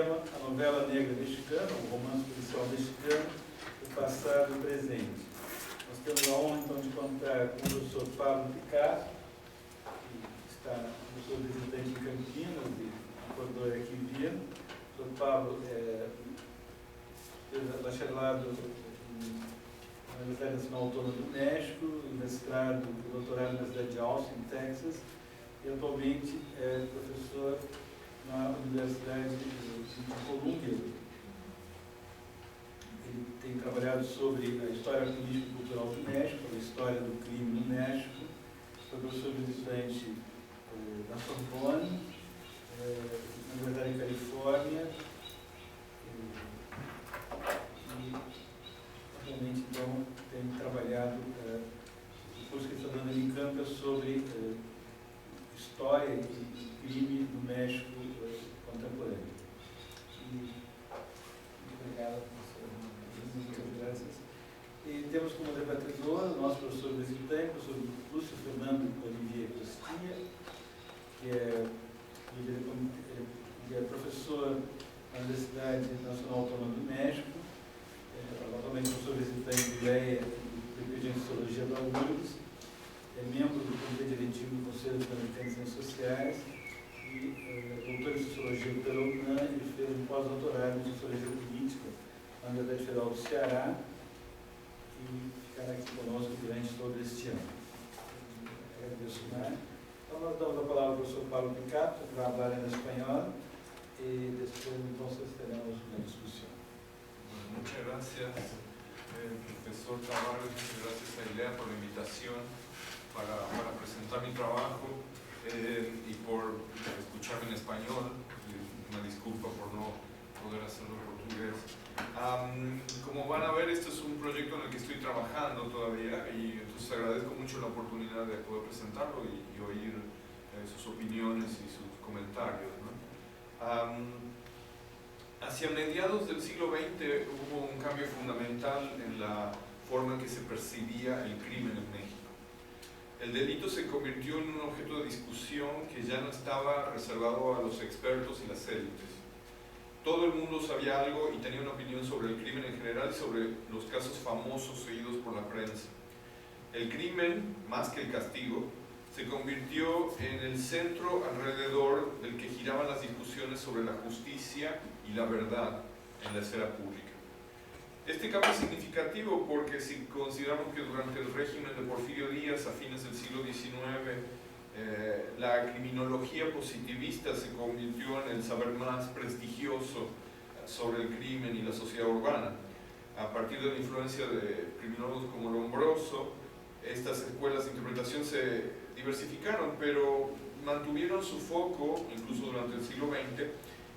tema a novela negra mexicana, o romance policial mexicano, o passado e o presente. Nós temos a honra, então, de contar com o professor Pablo Picasso, que está professor visitante em Campinas e acordou aqui via. O professor Pablo fez bacharelado na Universidade Nacional Autônoma do México, mestrado e doutorado na Universidade de Austin, Texas, e atualmente é professor na Universidade de Colômbia. Ele tem trabalhado sobre a história política e cultural do México, a história do crime no México, foi professor visitante na Sorbonne, na Universidade de Califórnia, e atualmente então tem trabalhado, o curso que ele está dando em Unicamp é sobre história e crime no México contemporâneo. Muito obrigado, professor. Muitas graças. E temos como debatedor o nosso professor visitante, o professor Lúcio Fernando Olivier Costinha, que é professor na Universidade Nacional Autônoma do México, atualmente professor visitante de ILEA e de Sociologia da URGS, é membro do Comitê Diretivo do Conselho Interamericano de Ciências Sociais e doutor em Sociologia pela UNAM e fez um pós-doutorado em Sociologia Política na Universidade Federal do Ceará e ficará aqui conosco durante todo este ano. Agradeço mais. Então, nós damos a palavra ao professor Pablo Picasso, que vai falar em espanhol, e depois, então, teremos uma discussão. Muchas gracias, profesor Tavares, muchas gracias a ILEA por la invitación para presentar mi trabajo y por escucharme en español. Una disculpa por no poder hacerlo en portugués. Como van a ver, este es un proyecto en el que estoy trabajando todavía y entonces agradezco mucho la oportunidad de poder presentarlo y oír sus opiniones y sus comentarios, ¿no? Hacia mediados del siglo XX hubo un cambio fundamental en la forma en que se percibía el crimen en México. El delito se convirtió en un objeto de discusión que ya no estaba reservado a los expertos y las élites. Todo el mundo sabía algo y tenía una opinión sobre el crimen en general y sobre los casos famosos seguidos por la prensa. El crimen, más que el castigo, se convirtió en el centro alrededor del que giraban las discusiones sobre la justicia y la verdad en la esfera pública. Este cambio es significativo porque si consideramos que durante el régimen de Porfirio Díaz, a fines del siglo XIX, la criminología positivista se convirtió en el saber más prestigioso sobre el crimen y la sociedad urbana. A partir de la influencia de criminólogos como Lombroso, estas escuelas de interpretación se diversificaron, pero mantuvieron su foco, incluso durante el siglo XX,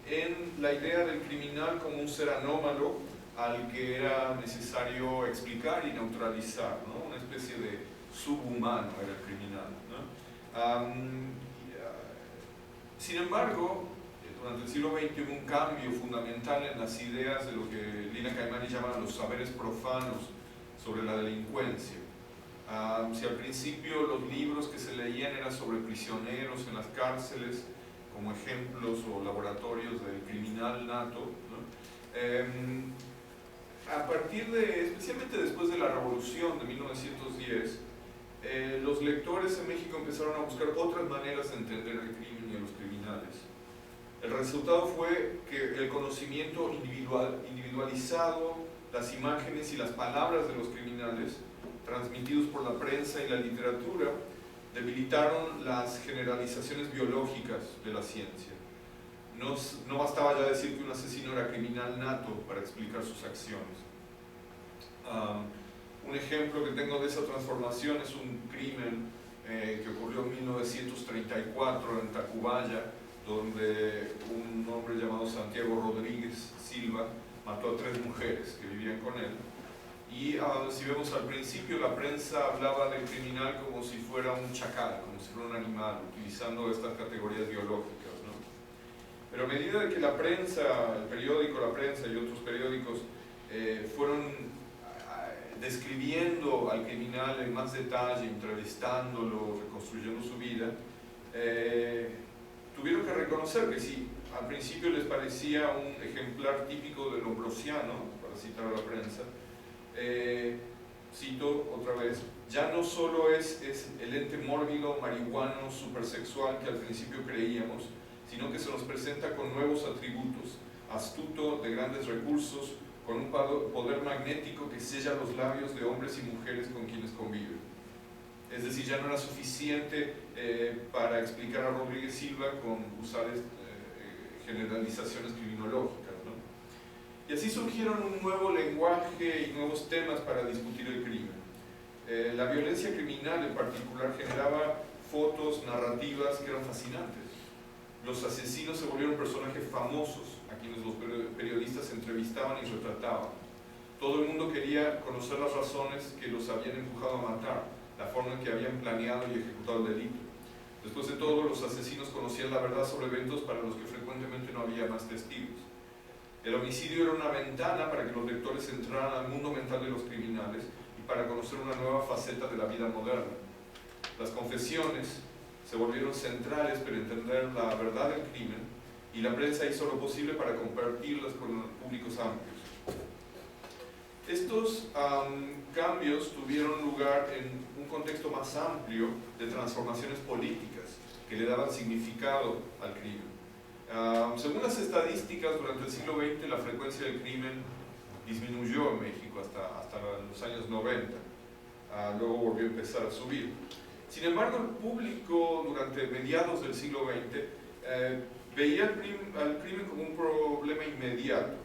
en la idea del criminal como un ser anómalo al que era necesario explicar y neutralizar, ¿no? Una especie de subhumano era el criminal, ¿no? Sin embargo, durante el siglo XX hubo un cambio fundamental en las ideas de lo que Lina Caimani llama los saberes profanos sobre la delincuencia. Si al principio los libros que se leían eran sobre prisioneros en las cárceles, como ejemplos o laboratorios del criminal nato, ¿no? A partir de, especialmente después de la Revolución de 1910, los lectores en México empezaron a buscar otras maneras de entender el crimen y a los criminales. El resultado fue que el conocimiento individualizado, las imágenes y las palabras de los criminales, transmitidos por la prensa y la literatura, debilitaron las generalizaciones biológicas de la ciencia. No bastaba ya decir que un asesino era criminal nato para explicar sus acciones. Un ejemplo que tengo de esa transformación es un crimen que ocurrió en 1934 en Tacubaya, donde un hombre llamado Santiago Rodríguez Silva mató a 3 mujeres que vivían con él. Y si vemos al principio, la prensa hablaba del criminal como si fuera un chacal, como si fuera un animal, utilizando estas categorías biológicas, ¿no? Pero a medida que la prensa, el periódico La Prensa y otros periódicos fueron describiendo al criminal en más detalle, entrevistándolo, reconstruyendo su vida, tuvieron que reconocer que si al principio les parecía un ejemplar típico del Lombrosiano, para citar a la prensa. Cito otra vez: ya no solo es el ente mórbido, marihuano, supersexual que al principio creíamos, sino que se nos presenta con nuevos atributos, astuto, de grandes recursos, con un poder magnético que sella los labios de hombres y mujeres con quienes convive. Es decir, ya no era suficiente para explicar a Rodríguez Silva con usar generalizaciones criminológicas, ¿no? Y así surgieron un nuevo lenguaje y nuevos temas para discutir el crimen. La violencia criminal en particular generaba fotos, narrativas que eran fascinantes. Los asesinos se volvieron personajes famosos a quienes los periodistas entrevistaban y retrataban. Todo el mundo quería conocer las razones que los habían empujado a matar, la forma en que habían planeado y ejecutado el delito. Después de todo, los asesinos conocían la verdad sobre eventos para los que frecuentemente no había más testigos. El homicidio era una ventana para que los lectores entraran al mundo mental de los criminales y para conocer una nueva faceta de la vida moderna. Las confesiones se volvieron centrales para entender la verdad del crimen, y la prensa hizo lo posible para compartirlas con públicos amplios. Estos cambios tuvieron lugar en un contexto más amplio de transformaciones políticas que le daban significado al crimen. Según las estadísticas, durante el siglo XX la frecuencia del crimen disminuyó en México hasta los años 90. Luego volvió a empezar a subir. Sin embargo, el público durante mediados del siglo XX veía al crimen como un problema inmediato.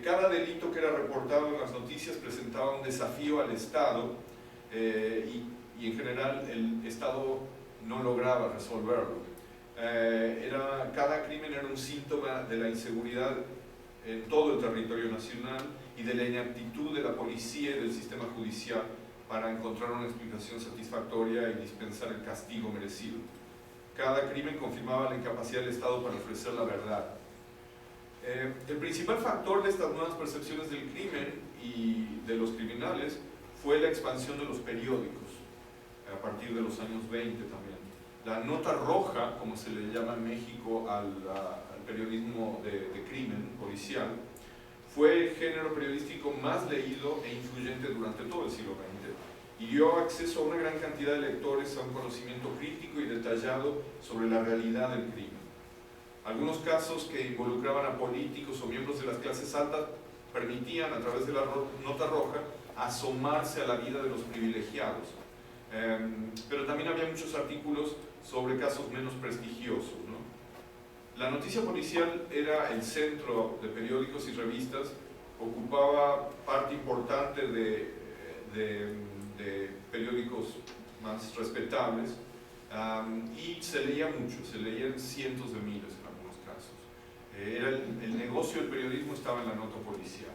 Cada delito que era reportado en las noticias presentaba un desafío al Estado, y en general el Estado no lograba resolverlo. Cada crimen era un síntoma de la inseguridad en todo el territorio nacional y de la inaptitud de la policía y del sistema judicial para encontrar una explicación satisfactoria y dispensar el castigo merecido. Cada crimen confirmaba la incapacidad del Estado para ofrecer la verdad. El principal factor de estas nuevas percepciones del crimen y de los criminales fue la expansión de los periódicos, a partir de los años 20 también. La nota roja, como se le llama en México al periodismo de crimen policial, fue el género periodístico más leído e influyente durante todo el siglo XX y dio acceso a una gran cantidad de lectores a un conocimiento crítico y detallado sobre la realidad del crimen. Algunos casos que involucraban a políticos o miembros de las clases altas permitían, a través de la nota roja, asomarse a la vida de los privilegiados. Pero también había muchos artículos sobre casos menos prestigiosos, ¿no? La noticia policial era el centro de periódicos y revistas, ocupaba parte importante de periódicos más respetables, y se leía mucho, se leían cientos de miles en algunos casos. El negocio del periodismo estaba en la nota policial.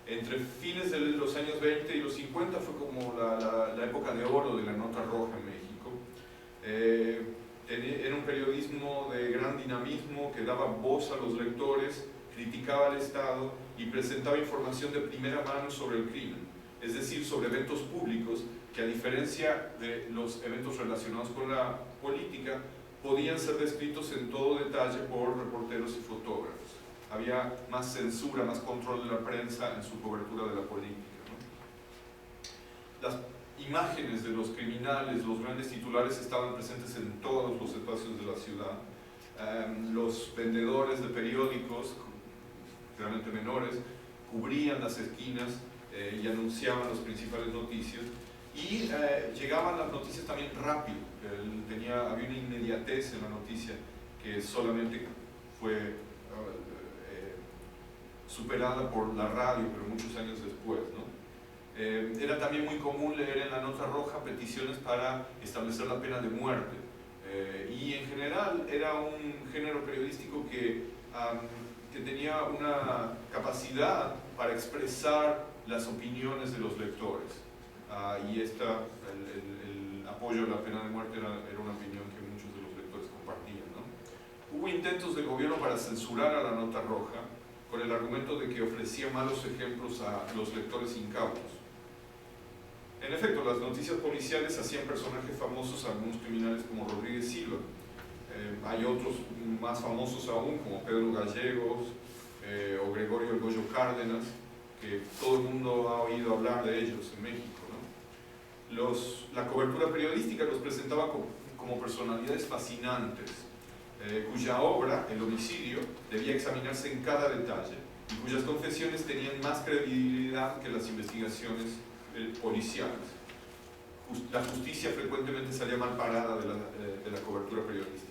Entre fines de los años 20 y los 50 fue como la época de oro de la nota roja en México. Era un periodismo de gran dinamismo que daba voz a los lectores, criticaba al Estado y presentaba información de primera mano sobre el crimen, es decir, sobre eventos públicos que, a diferencia de los eventos relacionados con la política, podían ser descritos en todo detalle por reporteros y fotógrafos. Había más censura, más control de la prensa en su cobertura de la política, ¿no? Las imágenes de los criminales, los grandes titulares estaban presentes en todos los espacios de la ciudad. Los vendedores de periódicos, realmente menores, cubrían las esquinas y anunciaban las principales noticias, y llegaban las noticias también rápido. Había una inmediatez en la noticia que solamente fue superada por la radio, pero muchos años después, ¿no? Era también muy común leer en la nota roja peticiones para establecer la pena de muerte, y en general era un género periodístico que tenía una capacidad para expresar las opiniones de los lectores, y el apoyo a la pena de muerte era una opinión que muchos de los lectores compartían, ¿no? Hubo intentos del gobierno para censurar a la nota roja con el argumento de que ofrecía malos ejemplos a los lectores incautos. En efecto, las noticias policiales hacían personajes famosos a algunos criminales como Rodríguez Silva. hay otros más famosos aún, como Pedro Gallegos o Gregorio El Goyo Cárdenas, que todo el mundo ha oído hablar de ellos en México, ¿no? La cobertura periodística los presentaba como personalidades fascinantes, cuya obra, El homicidio, debía examinarse en cada detalle y cuyas confesiones tenían más credibilidad que las investigaciones policiales. La justicia frecuentemente salía mal parada de la cobertura periodística.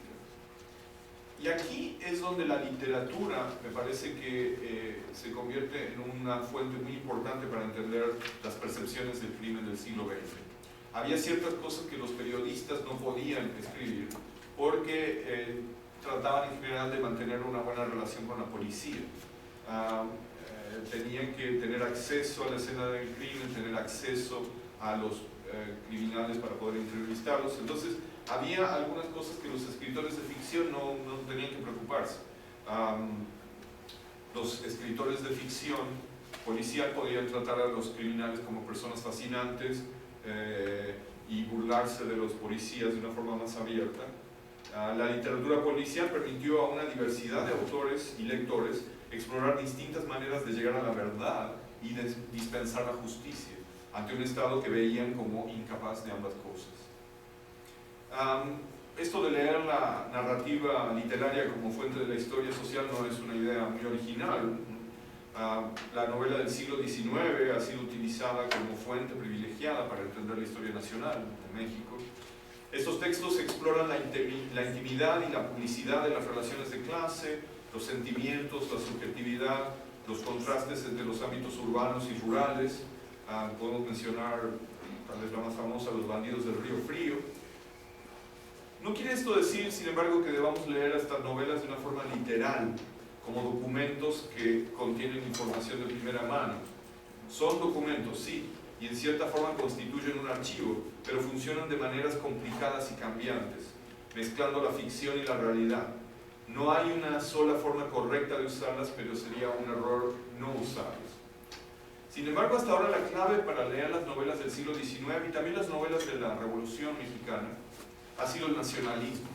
Y aquí es donde la literatura me parece que se convierte en una fuente muy importante para entender las percepciones del crimen del siglo XX. Había ciertas cosas que los periodistas no podían escribir porque trataban en general de mantener una buena relación con la policía. Tenían que tener acceso a la escena del crimen, tener acceso a los criminales para poder entrevistarlos. Entonces, había algunas cosas que los escritores de ficción no tenían que preocuparse. Los escritores de ficción policial podían tratar a los criminales como personas fascinantes y burlarse de los policías de una forma más abierta. La literatura policial permitió a una diversidad de autores y lectores explorar distintas maneras de llegar a la verdad y de dispensar la justicia ante un Estado que veían como incapaz de ambas cosas. Esto de leer la narrativa literaria como fuente de la historia social no es una idea muy original. La novela del siglo XIX ha sido utilizada como fuente privilegiada para entender la historia nacional de México. Estos textos exploran la intimidad y la publicidad de las relaciones de clase, los sentimientos, la subjetividad, los contrastes entre los ámbitos urbanos y rurales. Podemos mencionar, tal vez la más famosa, Los bandidos del Río Frío. No quiere esto decir, sin embargo, que debamos leer estas novelas de una forma literal, como documentos que contienen información de primera mano. Son documentos, sí, y en cierta forma constituyen un archivo, pero funcionan de maneras complicadas y cambiantes, mezclando la ficción y la realidad. No hay una sola forma correcta de usarlas, pero sería un error no usarlas. Sin embargo, hasta ahora la clave para leer las novelas del siglo XIX y también las novelas de la Revolución Mexicana ha sido el nacionalismo.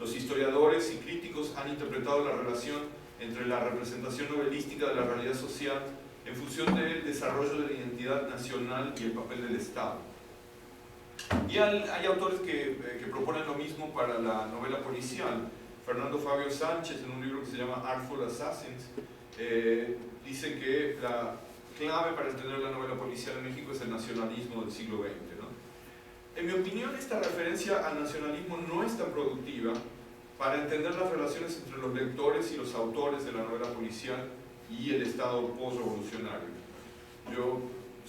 Los historiadores y críticos han interpretado la relación entre la representación novelística de la realidad social en función del desarrollo de la identidad nacional y el papel del Estado. Y hay autores que proponen lo mismo para la novela policial. Fernando Fabio Sánchez, en un libro que se llama Artful Assassins, dice que la clave para entender la novela policial en México es el nacionalismo del siglo XX, ¿no? En mi opinión, esta referencia al nacionalismo no es tan productiva para entender las relaciones entre los lectores y los autores de la novela policial y el Estado post-revolucionario. Yo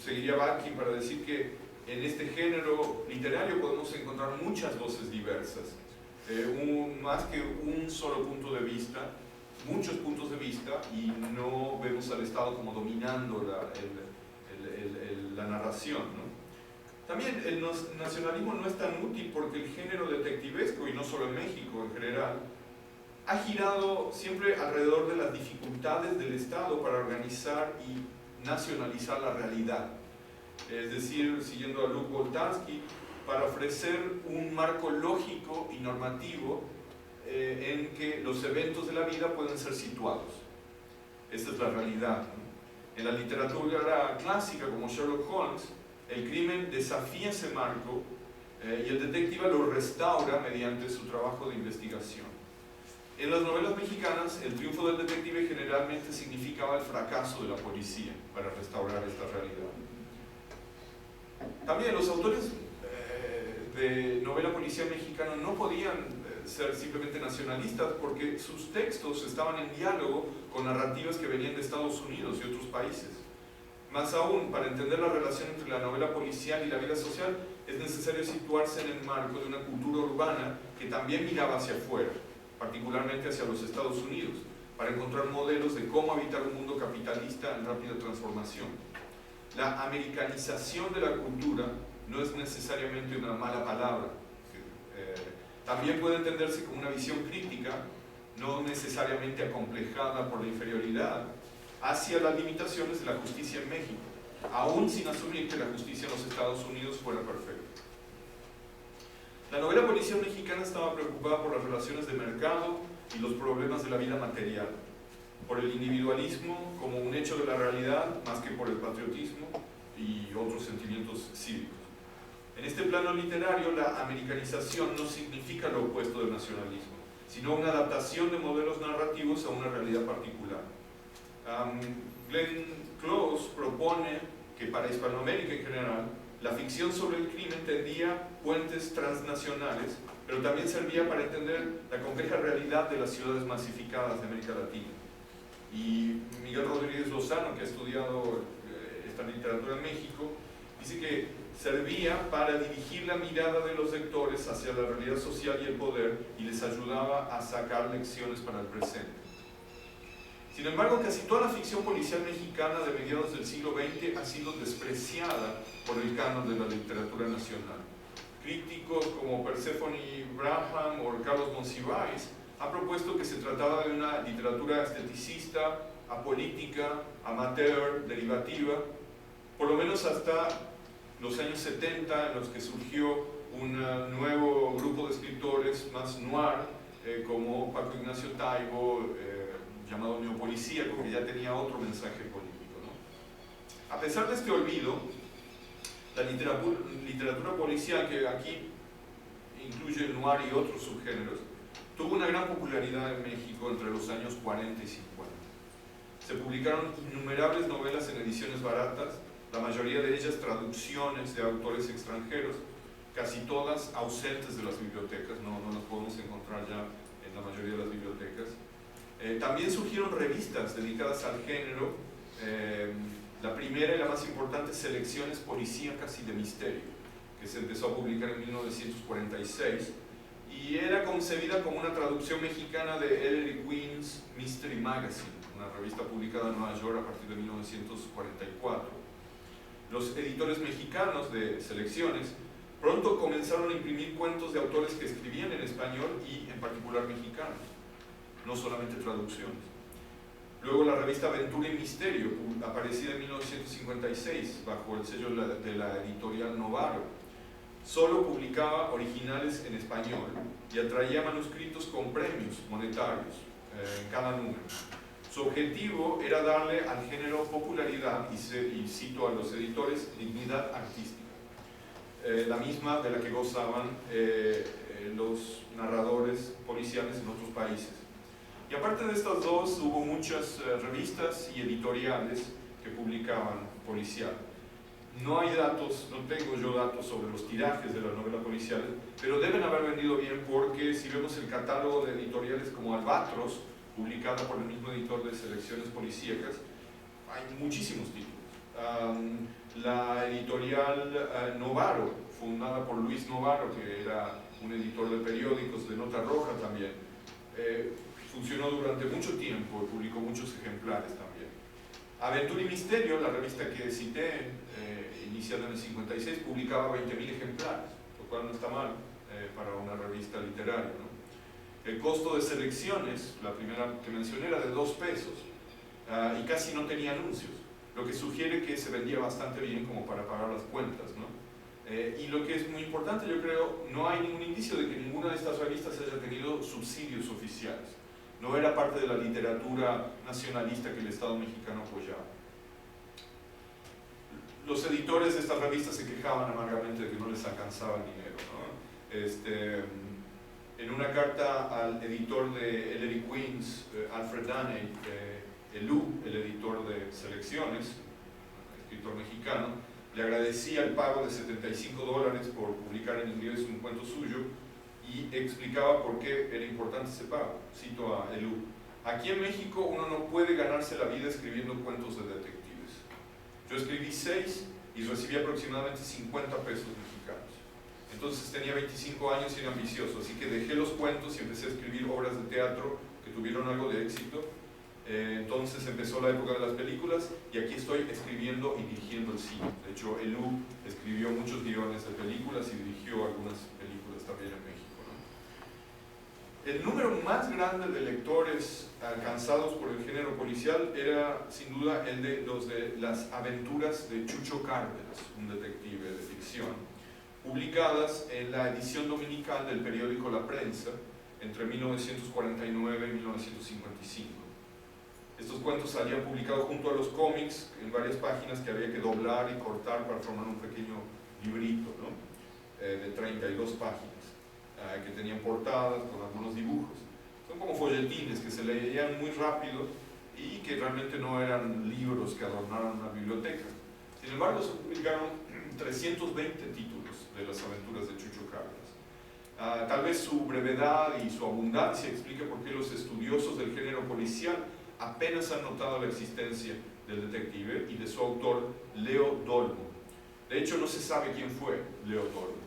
seguiría Bakhtin para decir que en este género literario podemos encontrar muchas voces diversas, más que un solo punto de vista, muchos puntos de vista, y no vemos al Estado como dominando la narración, ¿no? También el nacionalismo no es tan útil porque el género detectivesco, y no solo en México en general, ha girado siempre alrededor de las dificultades del Estado para organizar y nacionalizar la realidad. Es decir, siguiendo a Luc Boltanski, para ofrecer un marco lógico y normativo en que los eventos de la vida pueden ser situados. Esta es la realidad, ¿no? En la literatura clásica, como Sherlock Holmes, el crimen desafía ese marco y el detective lo restaura mediante su trabajo de investigación. En las novelas mexicanas, el triunfo del detective generalmente significaba el fracaso de la policía para restaurar esta realidad. También los autores de novela policial mexicana no podían ser simplemente nacionalistas porque sus textos estaban en diálogo con narrativas que venían de Estados Unidos y otros países. Más aún, para entender la relación entre la novela policial y la vida social, es necesario situarse en el marco de una cultura urbana que también miraba hacia afuera, particularmente hacia los Estados Unidos, para encontrar modelos de cómo habitar un mundo capitalista en rápida transformación. La americanización de la cultura no es necesariamente una mala palabra. También puede entenderse como una visión crítica, no necesariamente acomplejada por la inferioridad, hacia las limitaciones de la justicia en México, aún sin asumir que la justicia en los Estados Unidos fuera perfecta. La novela policial mexicana estaba preocupada por las relaciones de mercado y los problemas de la vida material, por el individualismo como un hecho de la realidad más que por el patriotismo y otros sentimientos cívicos. En este plano literario, la americanización no significa lo opuesto del nacionalismo, sino una adaptación de modelos narrativos a una realidad particular. Glenn Close propone que para Hispanoamérica en general, la ficción sobre el crimen tendía puentes transnacionales, pero también servía para entender la compleja realidad de las ciudades masificadas de América Latina. Y Miguel Rodríguez Lozano, que ha estudiado esta literatura en México, dice que servía para dirigir la mirada de los lectores hacia la realidad social y el poder y les ayudaba a sacar lecciones para el presente. Sin embargo, casi toda la ficción policial mexicana de mediados del siglo XX ha sido despreciada por el canon de la literatura nacional. Críticos como Persephone Braham o Carlos Monsiváis han propuesto que se trataba de una literatura esteticista, apolítica, amateur, derivativa, por lo menos hasta los años 70, en los que surgió un nuevo grupo de escritores más noir, como Paco Ignacio Taibo, llamado neopolicíaco, que ya tenía otro mensaje político, ¿no? A pesar de este olvido, la literatura policial, que aquí incluye el noir y otros subgéneros, tuvo una gran popularidad en México entre los años 40 y 50. Se publicaron innumerables novelas en ediciones baratas, la mayoría de ellas traducciones de autores extranjeros, casi todas ausentes de las bibliotecas, no las podemos encontrar ya en la mayoría de las bibliotecas. También surgieron revistas dedicadas al género, la primera y la más importante, Selecciones Policíacas y de Misterio, que se empezó a publicar en 1946 y era concebida como una traducción mexicana de Ellery Queen's Mystery Magazine, una revista publicada en Nueva York a partir de 1944. Los editores mexicanos de Selecciones pronto comenzaron a imprimir cuentos de autores que escribían en español y en particular mexicanos, no solamente traducciones. Luego la revista Aventura y Misterio, aparecida en 1956 bajo el sello de la editorial Novaro, solo publicaba originales en español y atraía manuscritos con premios monetarios en cada número. Su objetivo era darle al género popularidad y cito a los editores, dignidad artística, la misma de la que gozaban los narradores policiales en otros países. Y aparte de estas dos, hubo muchas revistas y editoriales que publicaban policial. No hay datos, no tengo yo datos sobre los tirajes de la novela policial, pero deben haber vendido bien porque si vemos el catálogo de editoriales como Albatros, publicada por el mismo editor de Selecciones Policíacas, hay muchísimos títulos. La editorial Novaro, fundada por Luis Novaro, que era un editor de periódicos de Nota Roja también, funcionó durante mucho tiempo y publicó muchos ejemplares también. Aventura y Misterio, la revista que cité, iniciada en el 56, publicaba 20.000 ejemplares, lo cual no está mal para una revista literaria, ¿no? El costo de Selecciones, la primera que mencioné, era de 2 pesos y casi no tenía anuncios, lo que sugiere que se vendía bastante bien como para pagar las cuentas, ¿no? Y lo que es muy importante, yo creo, no hay ningún indicio de que ninguna de estas revistas haya tenido subsidios oficiales. No era parte de la literatura nacionalista que el Estado mexicano apoyaba. Los editores de estas revistas se quejaban amargamente de que no les alcanzaba el dinero, ¿no? En una carta al editor de Ellery Queen's, Alfred Daney, Elú, el editor de Selecciones, escritor mexicano, le agradecía el pago de $75 por publicar en inglés un cuento suyo y explicaba por qué era importante ese pago. Cito a Elú: aquí en México uno no puede ganarse la vida escribiendo cuentos de detectives. Yo escribí 6 y recibí aproximadamente 50 pesos mexicanos. Entonces tenía 25 años y era ambicioso, así que dejé los cuentos y empecé a escribir obras de teatro que tuvieron algo de éxito. Entonces empezó la época de las películas y aquí estoy escribiendo y dirigiendo el cine. De hecho, Elú escribió muchos guiones de películas y dirigió algunas películas también en México, ¿no? El número más grande de lectores alcanzados por el género policial era sin duda los de las aventuras de Chucho Cárdenas, un detective de ficción. publicadas en la edición dominical del periódico La Prensa entre 1949 y 1955. Estos cuentos salían publicados junto a los cómics en varias páginas que había que doblar y cortar para formar un pequeño librito, ¿no? De 32 páginas, que tenían portadas con algunos dibujos. Son como folletines que se leían muy rápido y que realmente no eran libros que adornaran una biblioteca. Sin embargo, se publicaron 320 títulos de las aventuras de Chucho Cárdenas. Tal vez su brevedad y su abundancia explique por qué los estudiosos del género policial apenas han notado la existencia del detective y de su autor, Leo Dolmo. De hecho, no se sabe quién fue Leo Dolmo.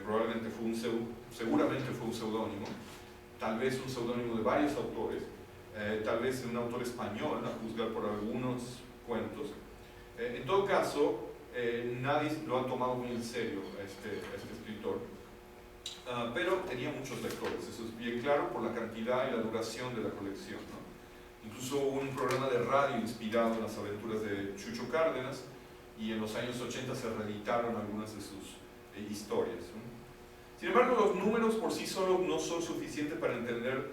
Probablemente seguramente fue un seudónimo, tal vez un seudónimo de varios autores, tal vez de un autor español, a juzgar por algunos cuentos. En todo caso, nadie lo ha tomado muy en serio a este escritor, pero tenía muchos lectores, eso es bien claro por la cantidad y la duración de la colección, ¿no? Incluso hubo un programa de radio inspirado en las aventuras de Chucho Cárdenas, y en los años 80 se reeditaron algunas de sus historias, ¿no? Sin embargo, los números por sí solos no son suficientes para entender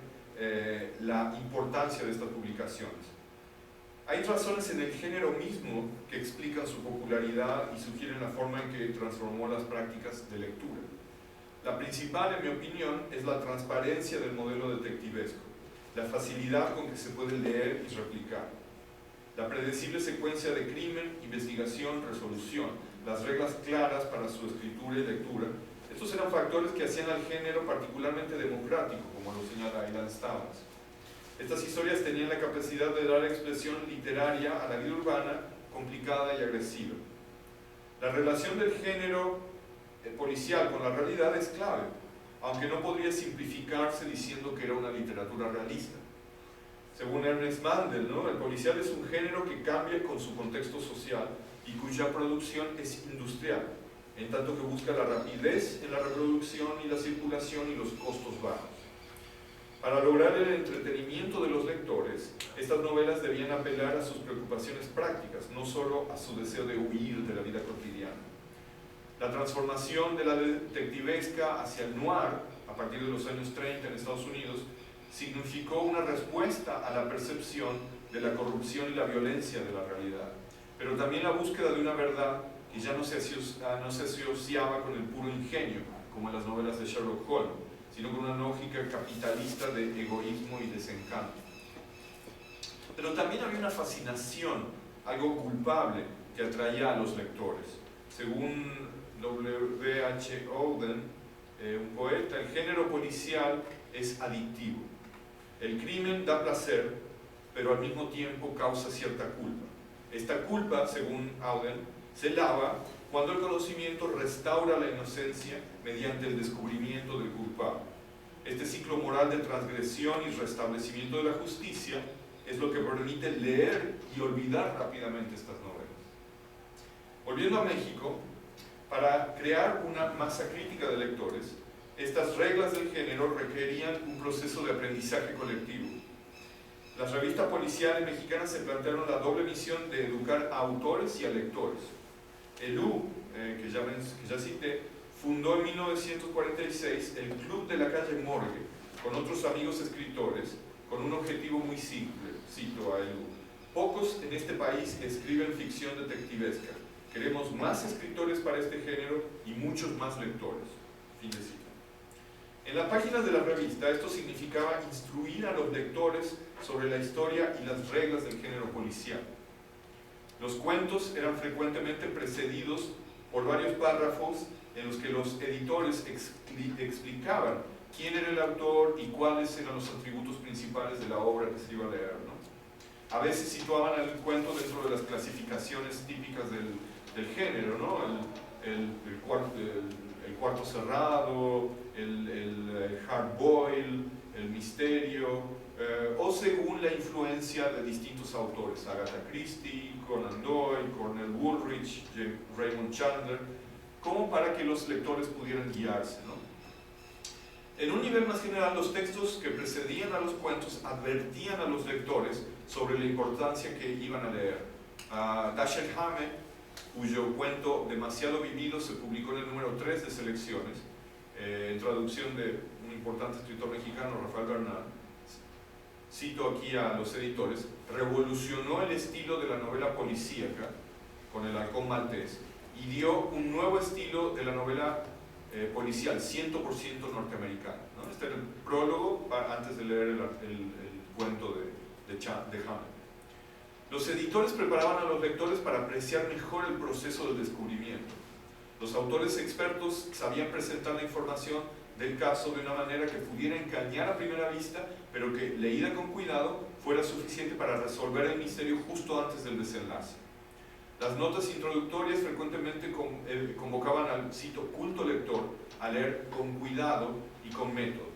la importancia de estas publicaciones. Hay razones en el género mismo que explican su popularidad y sugieren la forma en que transformó las prácticas de lectura. La principal, en mi opinión, es la transparencia del modelo detectivesco, la facilidad con que se puede leer y replicar, la predecible secuencia de crimen, investigación, resolución, las reglas claras para su escritura y lectura. Estos eran factores que hacían al género particularmente democrático, como lo señala Ilan Stabas. Estas historias tenían la capacidad de dar expresión literaria a la vida urbana complicada y agresiva. La relación del género policial con la realidad es clave, aunque no podría simplificarse diciendo que era una literatura realista. Según Ernest Mandel, ¿no?, el policial es un género que cambia con su contexto social y cuya producción es industrial, en tanto que busca la rapidez en la reproducción y la circulación y los costos bajos. Para lograr el entretenimiento de los lectores, estas novelas debían apelar a sus preocupaciones prácticas, no solo a su deseo de huir de la vida cotidiana. La transformación de la detectivesca hacia el noir, a partir de los años 30 en Estados Unidos, significó una respuesta a la percepción de la corrupción y la violencia de la realidad, pero también la búsqueda de una verdad que ya no se asociaba con el puro ingenio, como en las novelas de Sherlock Holmes, sino con una lógica capitalista de egoísmo y desencanto. Pero también había una fascinación, algo culpable, que atraía a los lectores. Según W.H. Auden, un poeta, el género policial es adictivo. El crimen da placer, pero al mismo tiempo causa cierta culpa. Esta culpa, según Auden, se lava cuando el conocimiento restaura la inocencia mediante el descubrimiento del culpable. Este ciclo moral de transgresión y restablecimiento de la justicia es lo que permite leer y olvidar rápidamente estas novelas. Volviendo a México, para crear una masa crítica de lectores, estas reglas del género requerían un proceso de aprendizaje colectivo. Las revistas policiales mexicanas se plantearon la doble misión de educar a autores y a lectores. El U, que ya cité, fundó en 1946 el Club de la Calle Morgue, con otros amigos escritores, con un objetivo muy simple, cito a Elú: pocos en este país escriben ficción detectivesca. Queremos más escritores para este género y muchos más lectores. Fin de cita. En las páginas de la revista, esto significaba instruir a los lectores sobre la historia y las reglas del género policial. Los cuentos eran frecuentemente precedidos por varios párrafos en los que los editores explicaban quién era el autor y cuáles eran los atributos principales de la obra que se iba a leer, ¿no? A veces situaban el cuento dentro de las clasificaciones típicas del género, ¿no? El cuarto cerrado, el hard boil, el misterio, o según la influencia de distintos autores: Agatha Christie, Conan Doyle, Cornell Woolrich, Raymond Chandler, como para que los lectores pudieran guiarse, ¿no? En un nivel más general, los textos que precedían a los cuentos advertían a los lectores sobre la importancia que iban a leer. Dashiell Hammett cuyo cuento Demasiado Vivido se publicó en el número 3 de Selecciones, en traducción de un importante escritor mexicano, Rafael Bernal. Cito aquí a los editores: revolucionó el estilo de la novela policíaca con El Halcón Maltés y dio un nuevo estilo de la novela policial, 100% norteamericana, ¿no? Este era el prólogo antes de leer el cuento de Hamlet. Los editores preparaban a los lectores para apreciar mejor el proceso del descubrimiento. Los autores expertos sabían presentar la información del caso de una manera que pudiera engañar a primera vista, pero que, leída con cuidado, fuera suficiente para resolver el misterio justo antes del desenlace. Las notas introductorias frecuentemente convocaban al, cito, culto lector a leer con cuidado y con método.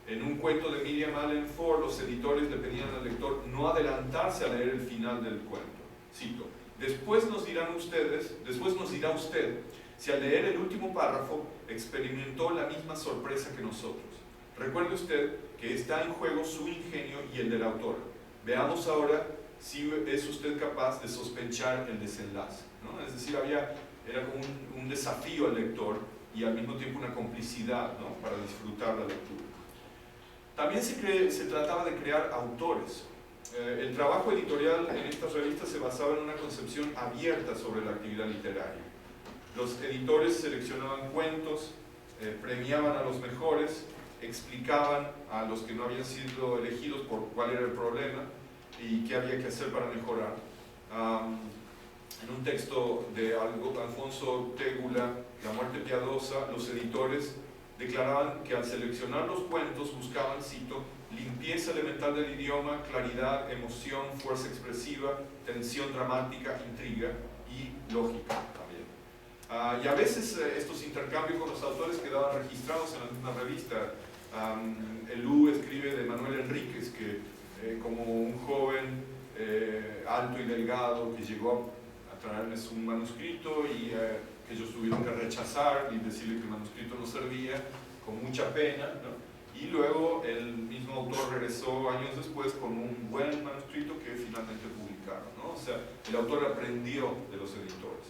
En un cuento de Miriam Allen Ford, los editores le pedían al lector no adelantarse a leer el final del cuento. Cito: después nos dirá usted si al leer el último párrafo experimentó la misma sorpresa que nosotros. Recuerde usted que está en juego su ingenio y el del autor. Veamos ahora si es usted capaz de sospechar el desenlace, ¿no? Es decir, era como un desafío al lector y al mismo tiempo una complicidad, ¿no?, para disfrutar la lectura. También se trataba de crear autores. El trabajo editorial en estas revistas se basaba en una concepción abierta sobre la actividad literaria. Los editores seleccionaban cuentos, premiaban a los mejores, explicaban a los que no habían sido elegidos por cuál era el problema y qué había que hacer para mejorar. En un texto de Alfonso Tégula, La muerte piadosa, los editores declaraban que al seleccionar los cuentos buscaban, cito, limpieza elemental del idioma, claridad, emoción, fuerza expresiva, tensión dramática, intriga y lógica también. Y a veces estos intercambios con los autores quedaban registrados en la misma revista. Elú escribe de Manuel Enríquez que como un joven alto y delgado que llegó a traerles un manuscrito y que ellos tuvieron que rechazar y decirle que el manuscrito no servía, con mucha pena, ¿no? Y luego el mismo autor regresó años después con un buen manuscrito que finalmente publicaron, ¿no? O sea, el autor aprendió de los editores.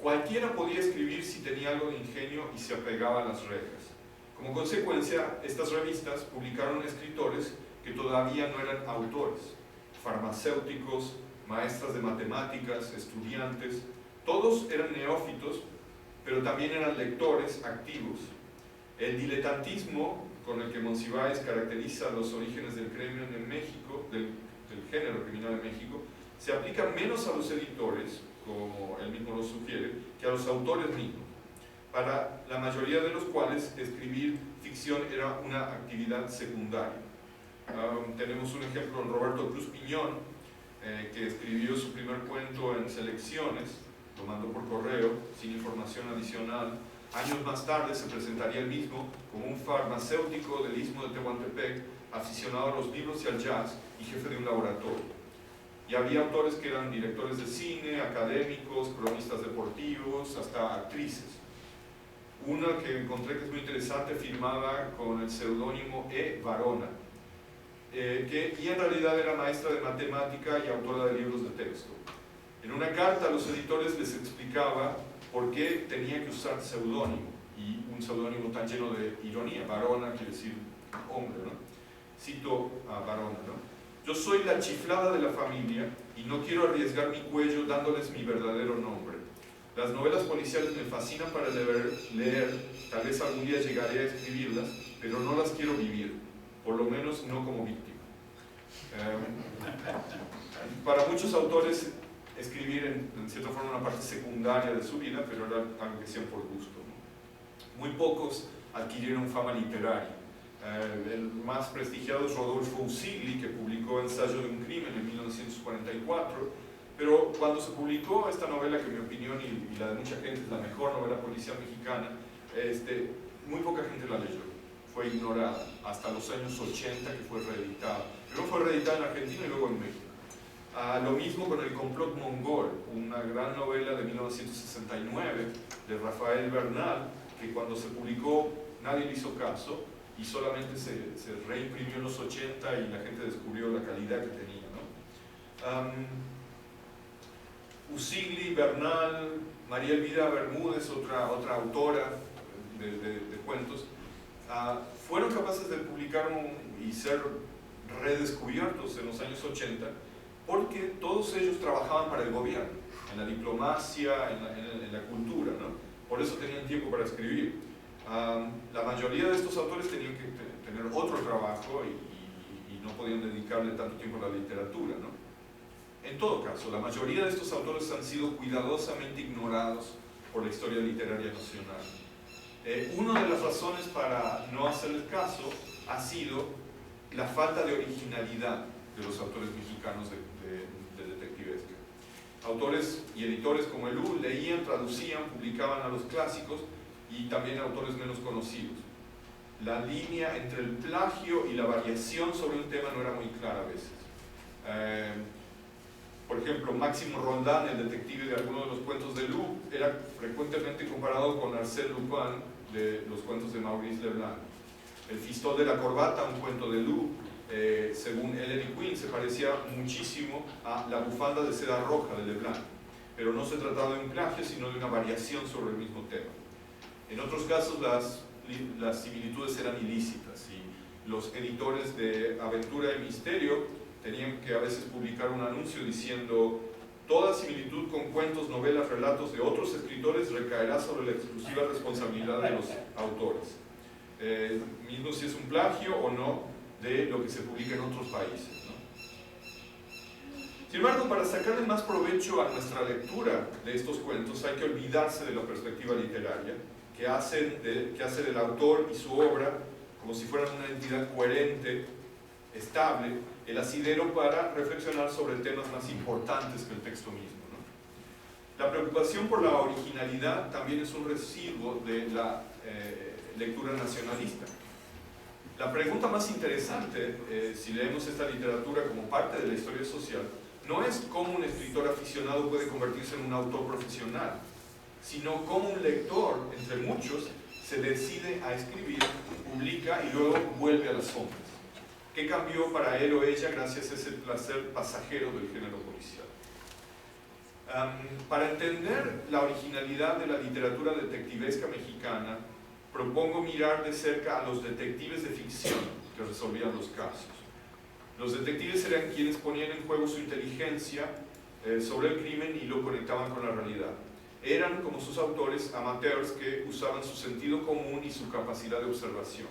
Cualquiera podía escribir si tenía algo de ingenio y se apegaba a las reglas. Como consecuencia, estas revistas publicaron escritores que todavía no eran autores, farmacéuticos, maestras de matemáticas, estudiantes. Todos eran neófitos, pero también eran lectores activos. El diletantismo con el que Monsiváis caracteriza los orígenes del crimen en México, del género criminal en México, se aplica menos a los editores, como él mismo lo sugiere, que a los autores mismos, para la mayoría de los cuales escribir ficción era una actividad secundaria. Tenemos un ejemplo en Roberto Cruz Piñón, que escribió su primer cuento en Selecciones, lo mandó por correo, sin información adicional. Años más tarde se presentaría él mismo como un farmacéutico del Istmo de Tehuantepec, aficionado a los libros y al jazz y jefe de un laboratorio. Y había autores que eran directores de cine, académicos, cronistas deportivos, hasta actrices. Una que encontré que es muy interesante firmaba con el seudónimo E. Varona, y en realidad era maestra de matemática y autora de libros de texto. En una carta a los editores les explicaba por qué tenía que usar seudónimo, y un seudónimo tan lleno de ironía. Varona quiere decir hombre, ¿no? Cito a Varona, ¿no? Yo soy la chiflada de la familia y no quiero arriesgar mi cuello dándoles mi verdadero nombre. Las novelas policiales me fascinan para leer, tal vez algún día llegaré a escribirlas, pero no las quiero vivir, por lo menos no como víctima. Para muchos autores, escribir en cierta forma una parte secundaria de su vida, pero era algo que hacían por gusto, ¿no? Muy pocos adquirieron fama literaria. El más prestigiado es Rodolfo Usigli, que publicó Ensayo de un crimen en 1944, pero cuando se publicó esta novela, que en mi opinión y la de mucha gente es la mejor novela policial mexicana, muy poca gente la leyó, fue ignorada hasta los años 80, que fue reeditada. Luego fue reeditada en Argentina y luego en México. Lo mismo con El complot mongol, una gran novela de 1969 de Rafael Bernal, que cuando se publicó nadie le hizo caso y solamente se reimprimió en los 80 y la gente descubrió la calidad que tenía, ¿no? Usigli, Bernal, María Elvira Bermúdez, otra autora de cuentos, fueron capaces de publicar y ser redescubiertos en los años 80 porque todos ellos trabajaban para el gobierno, en la diplomacia, en la cultura, ¿no? Por eso tenían tiempo para escribir. La mayoría de estos autores tenían que tener otro trabajo y no podían dedicarle tanto tiempo a la literatura, ¿no? En todo caso, la mayoría de estos autores han sido cuidadosamente ignorados por la historia literaria nacional. Una de las razones para no hacerles caso ha sido la falta de originalidad de los autores mexicanos de detectivesca. Autores y editores como Elú leían, traducían, publicaban a los clásicos y también autores menos conocidos. La línea entre el plagio y la variación sobre un tema no era muy clara a veces. Por ejemplo, Máximo Roldán, el detective de algunos de los cuentos de Elú, era frecuentemente comparado con Arsène Lupin de los cuentos de Maurice Leblanc. El Fistol de la Corbata, un cuento de Elú, según Ellery Quinn, se parecía muchísimo a La bufanda de seda roja de Leblanc, pero no se trataba de un plagio, sino de una variación sobre el mismo tema. En otros casos, las similitudes eran ilícitas y los editores de Aventura y Misterio tenían que a veces publicar un anuncio diciendo: toda similitud con cuentos, novelas, relatos de otros escritores recaerá sobre la exclusiva responsabilidad de los autores, mismo si es un plagio o no de lo que se publica en otros países, ¿no? Sin embargo, para sacarle más provecho a nuestra lectura de estos cuentos hay que olvidarse de la perspectiva literaria que hace del autor y su obra como si fueran una entidad coherente, estable, el asidero para reflexionar sobre temas más importantes que el texto mismo, ¿no? La preocupación por la originalidad también es un residuo de la lectura nacionalista. La pregunta más interesante, si leemos esta literatura como parte de la historia social, no es cómo un escritor aficionado puede convertirse en un autor profesional, sino cómo un lector, entre muchos, se decide a escribir, publica y luego vuelve a las sombras. ¿Qué cambió para él o ella gracias a ese placer pasajero del género policial? Para entender la originalidad de la literatura detectivesca mexicana, propongo mirar de cerca a los detectives de ficción que resolvían los casos. Los detectives eran quienes ponían en juego su inteligencia sobre el crimen y lo conectaban con la realidad. Eran, como sus autores, amateurs que usaban su sentido común y su capacidad de observación.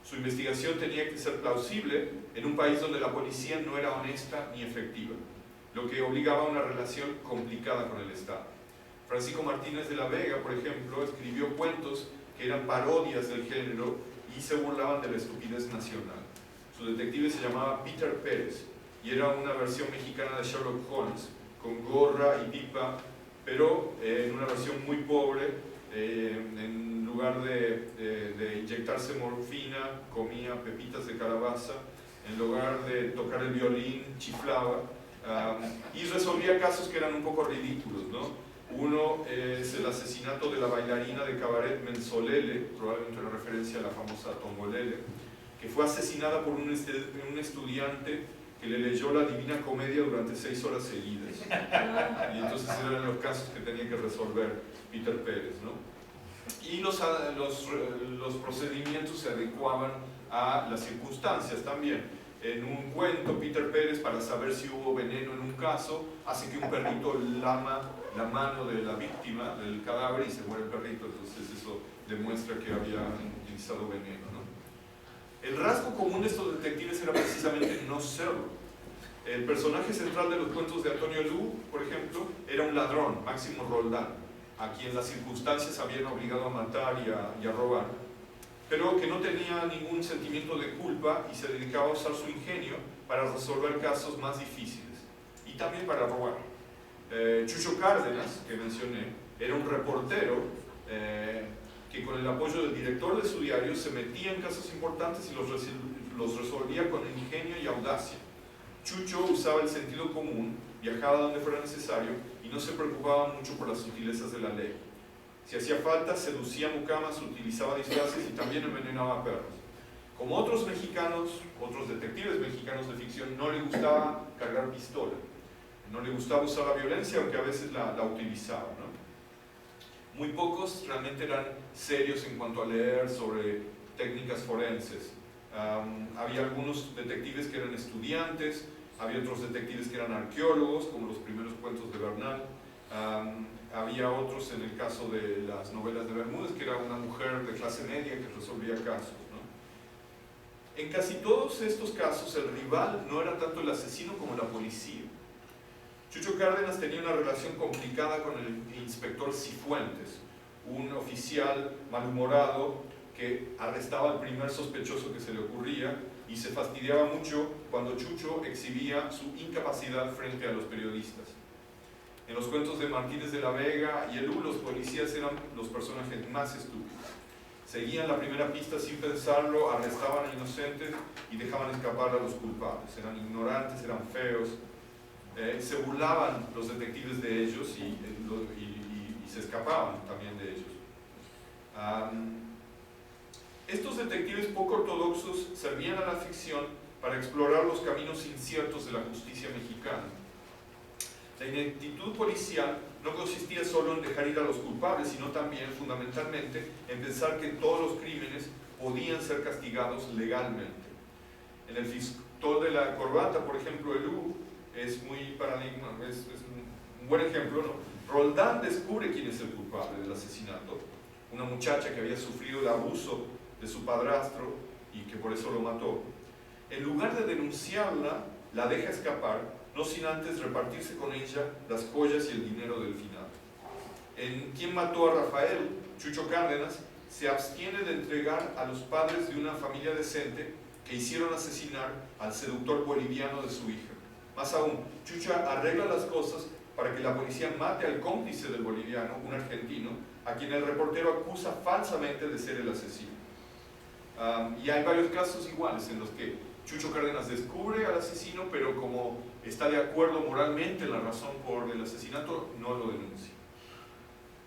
Su investigación tenía que ser plausible en un país donde la policía no era honesta ni efectiva, lo que obligaba a una relación complicada con el Estado. Francisco Martínez de la Vega, por ejemplo, escribió cuentos que eran parodias del género y se burlaban de la estupidez nacional. Su detective se llamaba Peter Pérez y era una versión mexicana de Sherlock Holmes, con gorra y pipa, pero en una versión muy pobre. En lugar de inyectarse morfina, comía pepitas de calabaza, en lugar de tocar el violín, chiflaba, y resolvía casos que eran un poco ridículos, ¿no? Uno es el asesinato de la bailarina de cabaret Mensolele, probablemente una referencia a la famosa Tongolele, que fue asesinada por un estudiante que le leyó la Divina Comedia durante 6 horas seguidas. Y entonces eran los casos que tenía que resolver Peter Pérez, ¿no? Y los procedimientos se adecuaban a las circunstancias también. En un cuento, Peter Pérez, para saber si hubo veneno en un caso, hace que un perrito lama la mano de la víctima del cadáver y se muere el perrito. Entonces eso demuestra que había utilizado veneno, ¿no? El rasgo común de estos detectives era precisamente no serlo. El personaje central de los cuentos de Antonio Elú, por ejemplo, era un ladrón, Máximo Roldán, a quien las circunstancias habían obligado a matar y a robar, pero que no tenía ningún sentimiento de culpa y se dedicaba a usar su ingenio para resolver casos más difíciles y también para robar. Chucho Cárdenas, que mencioné, era un reportero que con el apoyo del director de su diario se metía en casos importantes y los resolvía con ingenio y audacia. Chucho usaba el sentido común, viajaba donde fuera necesario y no se preocupaba mucho por las sutilezas de la ley. Si hacía falta, seducía mucamas, utilizaba disfraces y también envenenaba a perros. Como otros detectives mexicanos de ficción, no le gustaba cargar pistola. no le gustaba usar la violencia, aunque a veces la utilizaba, ¿no? Muy pocos realmente eran serios en cuanto a leer sobre técnicas forenses. Había algunos detectives que eran estudiantes, había otros detectives que eran arqueólogos, como los primeros cuentos de Bernal. Había otros, en el caso de las novelas de Bermúdez, que era una mujer de clase media que resolvía casos, ¿no? En casi todos estos casos el rival no era tanto el asesino como la policía. Chucho Cárdenas tenía una relación complicada con el inspector Cifuentes, un oficial malhumorado que arrestaba al primer sospechoso que se le ocurría y se fastidiaba mucho cuando Chucho exhibía su incapacidad frente a los periodistas. En los cuentos de Martínez de la Vega y Elú, los policías eran los personajes más estúpidos. Seguían la primera pista sin pensarlo, arrestaban a inocentes y dejaban escapar a los culpables. Eran ignorantes, eran feos, se burlaban los detectives de ellos y se escapaban también de ellos. Estos detectives poco ortodoxos servían a la ficción para explorar los caminos inciertos de la justicia mexicana. La ineptitud policial no consistía solo en dejar ir a los culpables, sino también, fundamentalmente, en pensar que todos los crímenes podían ser castigados legalmente. En el Fiscal de la Corbata, por ejemplo, Elú, es muy paradigma, es un buen ejemplo, ¿no? Roldán descubre quién es el culpable del asesinato, una muchacha que había sufrido el abuso de su padrastro y que por eso lo mató. En lugar de denunciarla, la deja escapar, no sin antes repartirse con ella las joyas y el dinero del final. En ¿Quién mató a Rafael?, Chucho Cárdenas se abstiene de entregar a los padres de una familia decente que hicieron asesinar al seductor boliviano de su hija. Más aún, Chucho arregla las cosas para que la policía mate al cómplice del boliviano, un argentino, a quien el reportero acusa falsamente de ser el asesino. Y hay varios casos iguales en los que Chucho Cárdenas descubre al asesino, pero como está de acuerdo moralmente en la razón por el asesinato, no lo denuncia.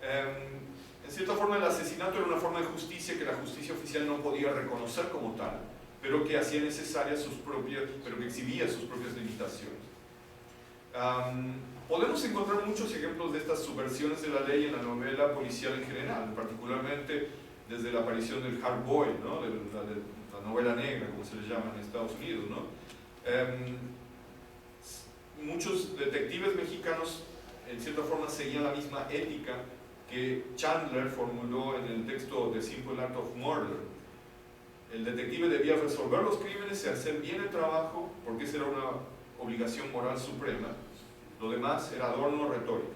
En cierta forma, el asesinato era una forma de justicia que la justicia oficial no podía reconocer como tal, pero que hacía necesarias sus propias, pero que exhibía sus propias limitaciones. Podemos encontrar muchos ejemplos de estas subversiones de la ley en la novela policial en general, particularmente desde la aparición del hard boiled, ¿no? de la novela negra, como se le llama en Estados Unidos, ¿no? Muchos detectives mexicanos en cierta forma seguían la misma ética que Chandler formuló en el texto The Simple Art of Murder. El detective debía resolver los crímenes y hacer bien el trabajo, porque esa era una obligación moral suprema. Lo demás era adorno retórico.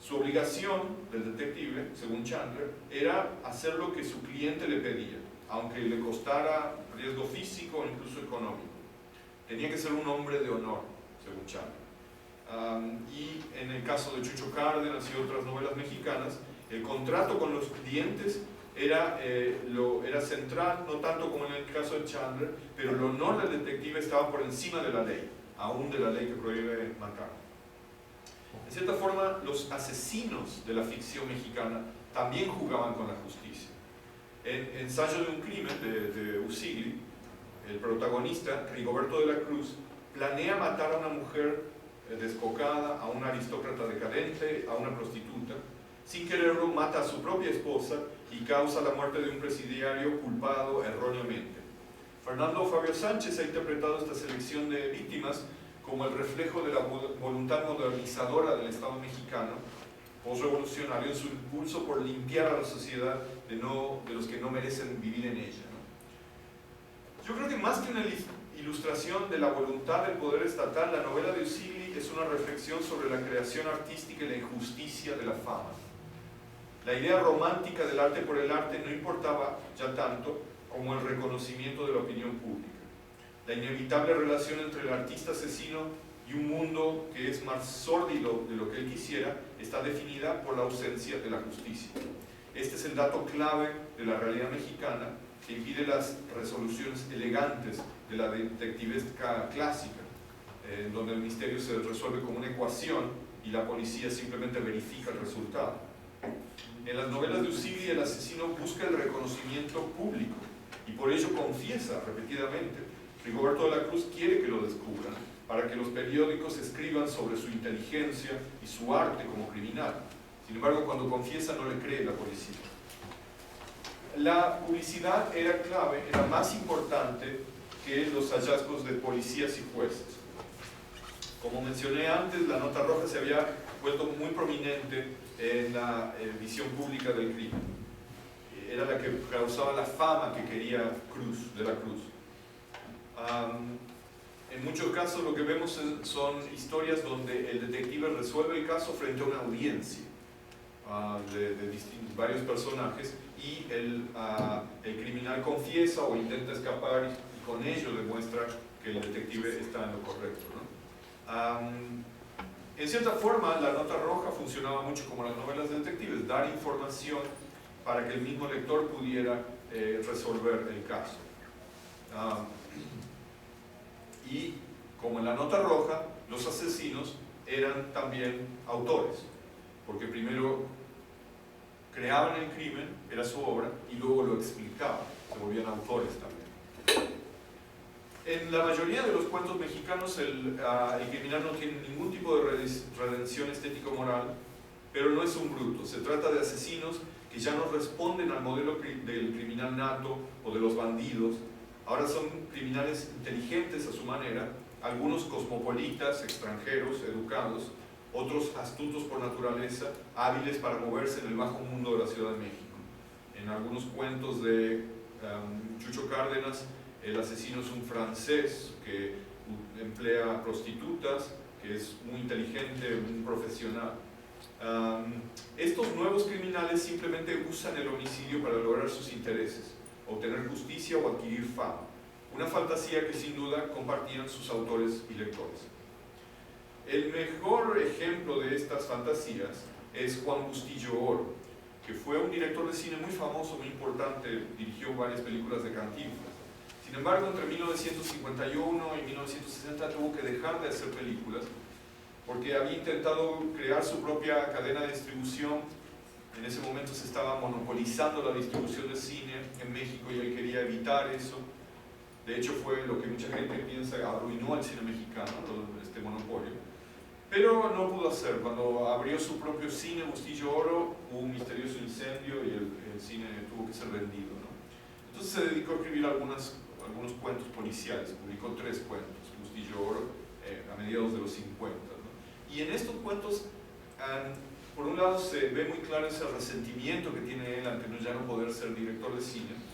Su obligación del detective, según Chandler, era hacer lo que su cliente le pedía, aunque le costara riesgo físico o incluso económico. Tenía que ser un hombre de honor, según Chandler. Y en el caso de Chucho Cárdenas y otras novelas mexicanas, el contrato con los clientes era central, no tanto como en el caso de Chandler, pero el honor del detective estaba por encima de la ley, aún de la ley que prohíbe matar. En cierta forma, los asesinos de la ficción mexicana también jugaban con la justicia. En Ensayo de un crimen de Usigli, el protagonista, Rigoberto de la Cruz, planea matar a una mujer descocada, a una aristócrata decadente, a una prostituta. Sin quererlo, mata a su propia esposa y causa la muerte de un presidiario culpado erróneamente. Fernando Fabio Sánchez ha interpretado esta selección de víctimas como el reflejo de la voluntad modernizadora del Estado mexicano, postrevolucionario, en su impulso por limpiar a la sociedad de los que no merecen vivir en ella, ¿no? Yo creo que más que una ilustración de la voluntad del poder estatal, la novela de Usigli es una reflexión sobre la creación artística y la injusticia de la fama. La idea romántica del arte por el arte no importaba ya tanto como el reconocimiento de la opinión pública. La inevitable relación entre el artista asesino y un mundo que es más sórdido de lo que él quisiera está definida por la ausencia de la justicia. Este es el dato clave de la realidad mexicana que impide las resoluciones elegantes de la detectivesca clásica, donde el misterio se resuelve como una ecuación y la policía simplemente verifica el resultado. En las novelas de Usigli, el asesino busca el reconocimiento público y por ello confiesa repetidamente Rigoberto de la Cruz quiere que lo descubran para que los periódicos escriban sobre su inteligencia y su arte como criminal. Sin embargo, cuando confiesa no le cree la policía. La publicidad era clave, era más importante que los hallazgos de policías y jueces. Como mencioné antes, la nota roja se había vuelto muy prominente en la visión pública del crimen. Era la que causaba la fama que quería de la Cruz. En muchos casos lo que vemos son historias donde el detective resuelve el caso frente a una audiencia de varios personajes y el criminal confiesa o intenta escapar y con ello demuestra que el detective está en lo correcto, ¿no? En cierta forma, la nota roja funcionaba mucho como las novelas de detectives, dar información para que el mismo lector pudiera resolver el caso. Y como en la nota roja, los asesinos eran también autores, porque primero creaban el crimen, era su obra, y luego lo explicaban, se volvían autores también. En la mayoría de los cuentos mexicanos el criminal no tiene ningún tipo de redención estético-moral, pero no es un bruto. Se trata de asesinos que ya no responden al modelo del criminal nato o de los bandidos. Ahora son criminales inteligentes a su manera, algunos cosmopolitas, extranjeros, educados, otros astutos por naturaleza, hábiles para moverse en el bajo mundo de la Ciudad de México. En algunos cuentos de Chucho Cárdenas, el asesino es un francés que emplea prostitutas, que es muy inteligente, un profesional. Estos nuevos criminales simplemente usan el homicidio para lograr sus intereses, obtener justicia o adquirir fama. Una fantasía que sin duda compartían sus autores y lectores. El mejor ejemplo de estas fantasías es Juan Bustillo Oro, que fue un director de cine muy famoso, muy importante, dirigió varias películas de Cantinflas. Sin embargo, entre 1951 y 1960 tuvo que dejar de hacer películas porque había intentado crear su propia cadena de distribución. En ese momento se estaba monopolizando la distribución de cine en México y él quería evitar eso. De hecho, fue lo que mucha gente piensa arruinó al cine mexicano, este monopolio. Pero no pudo hacer. Cuando abrió su propio cine, Bustillo Oro, hubo un misterioso incendio y el cine tuvo que ser vendido, ¿no? Entonces se dedicó a escribir algunos cuentos policiales. Publicó 3 cuentos, Bustillo Oro, a mediados de los 50, ¿no? Y en estos cuentos, por un lado se ve muy claro ese resentimiento que tiene él ante ya no poder ser director de cine.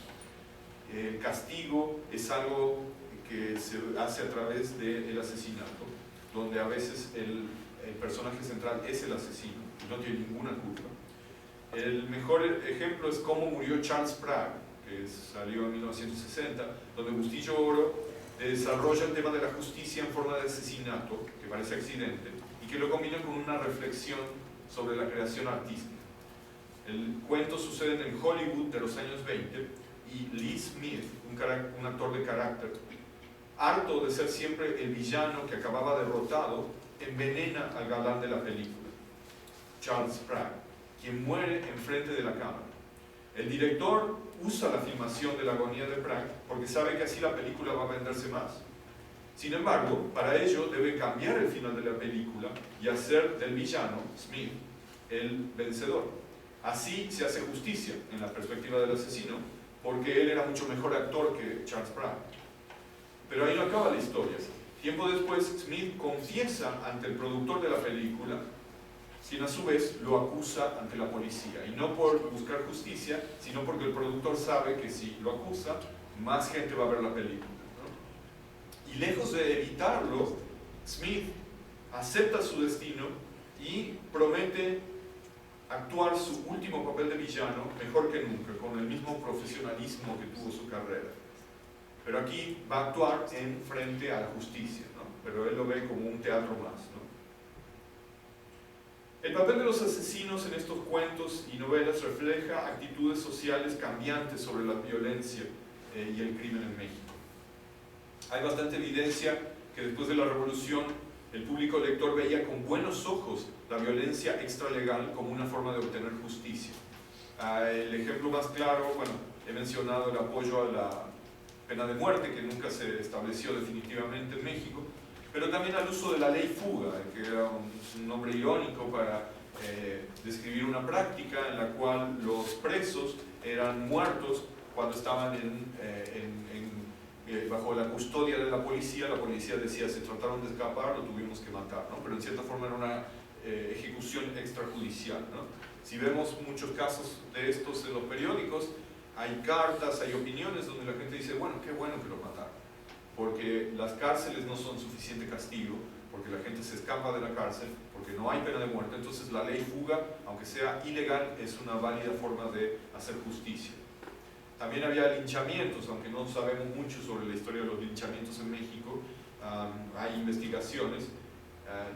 El castigo es algo que se hace a través del asesinato, donde a veces el personaje central es el asesino y no tiene ninguna culpa. El mejor ejemplo es cómo murió Charles Prague, que salió en 1960, donde Bustillo Oro desarrolla el tema de la justicia en forma de asesinato, que parece accidente, y que lo combina con una reflexión sobre la creación artística. El cuento sucede en el Hollywood de los años 20 y Lee Smith, un actor de carácter, harto de ser siempre el villano que acababa derrotado, envenena al galán de la película, Charles Prague, quien muere enfrente de la cámara. El director usa la filmación de la agonía de Prague porque sabe que así la película va a venderse más. Sin embargo, para ello debe cambiar el final de la película y hacer del villano, Smith, el vencedor. Así se hace justicia en la perspectiva del asesino, porque él era mucho mejor actor que Charles Prague. Pero ahí no acaba la historia. Tiempo después, Smith confiesa ante el productor de la película, quien a su vez lo acusa ante la policía. Y no por buscar justicia, sino porque el productor sabe que si lo acusa, más gente va a ver la película, ¿no? Y lejos de evitarlo, Smith acepta su destino y promete actuar su último papel de villano mejor que nunca, con el mismo profesionalismo que tuvo su carrera. Pero aquí va a actuar en frente a la justicia, ¿no? Pero él lo ve como un teatro más, ¿no? El papel de los asesinos en estos cuentos y novelas refleja actitudes sociales cambiantes sobre la violencia y el crimen en México. Hay bastante evidencia que después de la Revolución el público lector veía con buenos ojos la violencia extralegal como una forma de obtener justicia. El ejemplo más claro, bueno, he mencionado el apoyo a pena de muerte, que nunca se estableció definitivamente en México, pero también al uso de la ley fuga, que era un nombre irónico para describir una práctica en la cual los presos eran muertos cuando estaban bajo la custodia de la policía decía, se trataron de escapar, lo tuvimos que matar, ¿no? Pero en cierta forma era una ejecución extrajudicial, ¿no? Si vemos muchos casos de estos en los periódicos, hay cartas, hay opiniones donde la gente dice, bueno, qué bueno que lo mataron, porque las cárceles no son suficiente castigo, porque la gente se escapa de la cárcel, porque no hay pena de muerte, entonces la ley fuga, aunque sea ilegal, es una válida forma de hacer justicia. También había linchamientos, aunque no sabemos mucho sobre la historia de los linchamientos en México, hay investigaciones,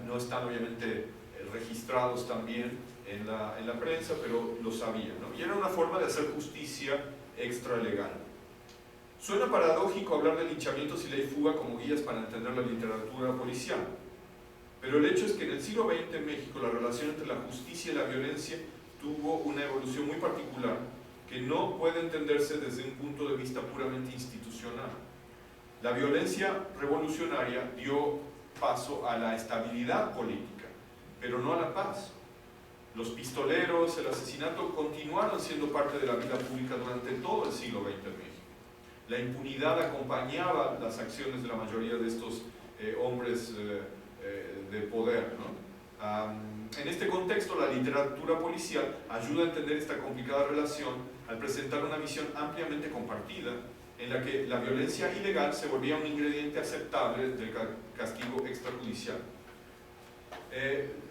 no están obviamente registrados también en la prensa, pero lo sabía, ¿no? Y era una forma de hacer justicia extralegal. Suena paradójico hablar de linchamientos y ley fuga como guías para entender la literatura policial, pero el hecho es que en el siglo XX en México la relación entre la justicia y la violencia tuvo una evolución muy particular que no puede entenderse desde un punto de vista puramente institucional. La violencia revolucionaria dio paso a la estabilidad política, pero no a la paz. Los pistoleros, el asesinato continuaron siendo parte de la vida pública durante todo el siglo XX en México. La impunidad acompañaba las acciones de la mayoría de estos hombres de poder, ¿no? En este contexto, la literatura policial ayuda a entender esta complicada relación al presentar una visión ampliamente compartida en la que la violencia ilegal se volvía un ingrediente aceptable del castigo extrajudicial.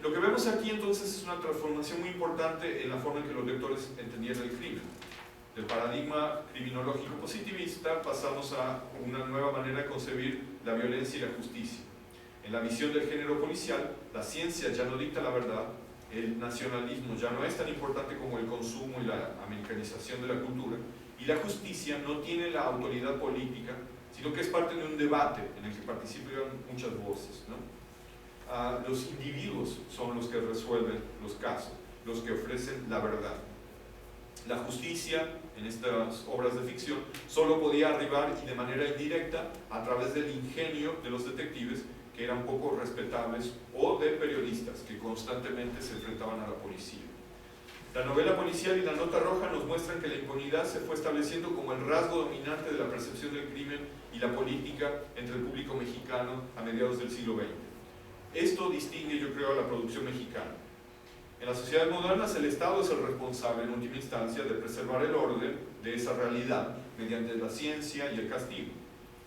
Lo que vemos aquí entonces es una transformación muy importante en la forma en que los lectores entendían el crimen. Del paradigma criminológico positivista pasamos a una nueva manera de concebir la violencia y la justicia. En la visión del género policial, la ciencia ya no dicta la verdad, el nacionalismo ya no es tan importante como el consumo y la americanización de la cultura, y la justicia no tiene la autoridad política, sino que es parte de un debate en el que participan muchas voces, ¿no? Los individuos son los que resuelven los casos, los que ofrecen la verdad. La justicia, en estas obras de ficción, solo podía arribar y de manera indirecta a través del ingenio de los detectives, que eran poco respetables, o de periodistas que constantemente se enfrentaban a la policía. La novela policial y la nota roja nos muestran que la impunidad se fue estableciendo como el rasgo dominante de la percepción del crimen y la política entre el público mexicano a mediados del siglo XX. Esto distingue, yo creo, a la producción mexicana. En las sociedades modernas, el Estado es el responsable, en última instancia, de preservar el orden de esa realidad mediante la ciencia y el castigo.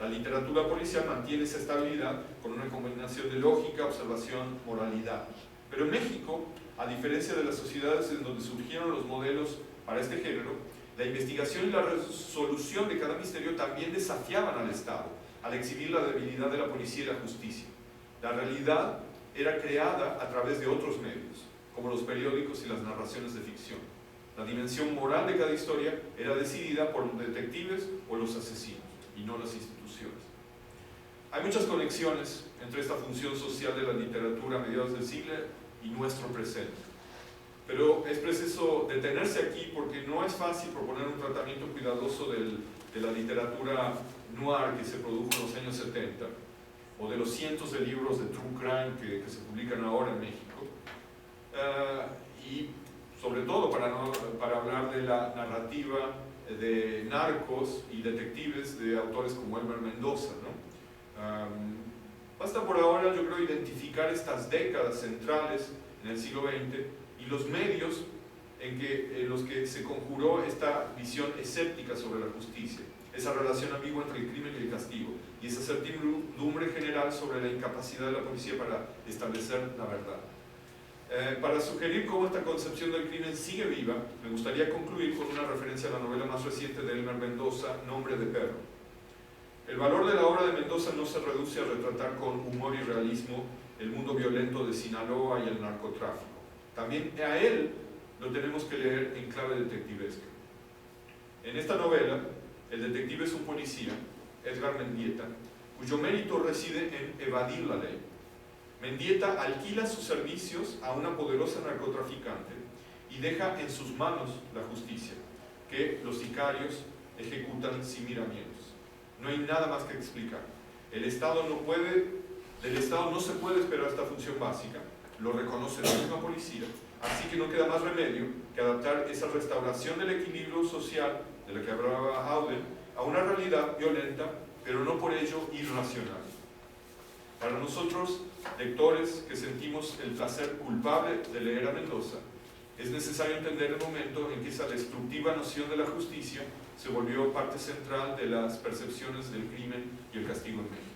La literatura policial mantiene esa estabilidad con una combinación de lógica, observación, moralidad. Pero en México, a diferencia de las sociedades en donde surgieron los modelos para este género, la investigación y la resolución de cada misterio también desafiaban al Estado, al exhibir la debilidad de la policía y la justicia. La realidad era creada a través de otros medios, como los periódicos y las narraciones de ficción. La dimensión moral de cada historia era decidida por los detectives o los asesinos, y no las instituciones. Hay muchas conexiones entre esta función social de la literatura a mediados del siglo y nuestro presente. Pero es preciso detenerse aquí porque no es fácil proponer un tratamiento cuidadoso de la literatura noir que se produjo en los años 70, o de los cientos de libros de true crime que se publican ahora en México, y sobre todo para hablar de la narrativa de narcos y detectives de autores como Elmer Mendoza, ¿no? Basta por ahora, yo creo, identificar estas décadas centrales en el siglo XX y los medios en los que se conjuró esta visión escéptica sobre la justicia, esa relación ambigua entre el crimen y el castigo, y esa certidumbre general sobre la incapacidad de la policía para establecer la verdad. Para sugerir cómo esta concepción del crimen sigue viva, me gustaría concluir con una referencia a la novela más reciente de Elmer Mendoza, Nombre de Perro. El valor de la obra de Mendoza no se reduce a retratar con humor y realismo el mundo violento de Sinaloa y el narcotráfico. También a él lo tenemos que leer en clave detectivesca. En esta novela, el detective es un policía, Edgar Mendieta, cuyo mérito reside en evadir la ley. Mendieta alquila sus servicios a una poderosa narcotraficante y deja en sus manos la justicia, que los sicarios ejecutan sin miramientos. No hay nada más que explicar. Del Estado no se puede esperar esta función básica, lo reconoce la misma policía, así que no queda más remedio que adaptar esa restauración del equilibrio social de la que hablaba Howden a una realidad violenta, pero no por ello irracional. Para nosotros, lectores que sentimos el placer culpable de leer a Mendoza, es necesario entender el momento en que esa destructiva noción de la justicia se volvió parte central de las percepciones del crimen y el castigo en México.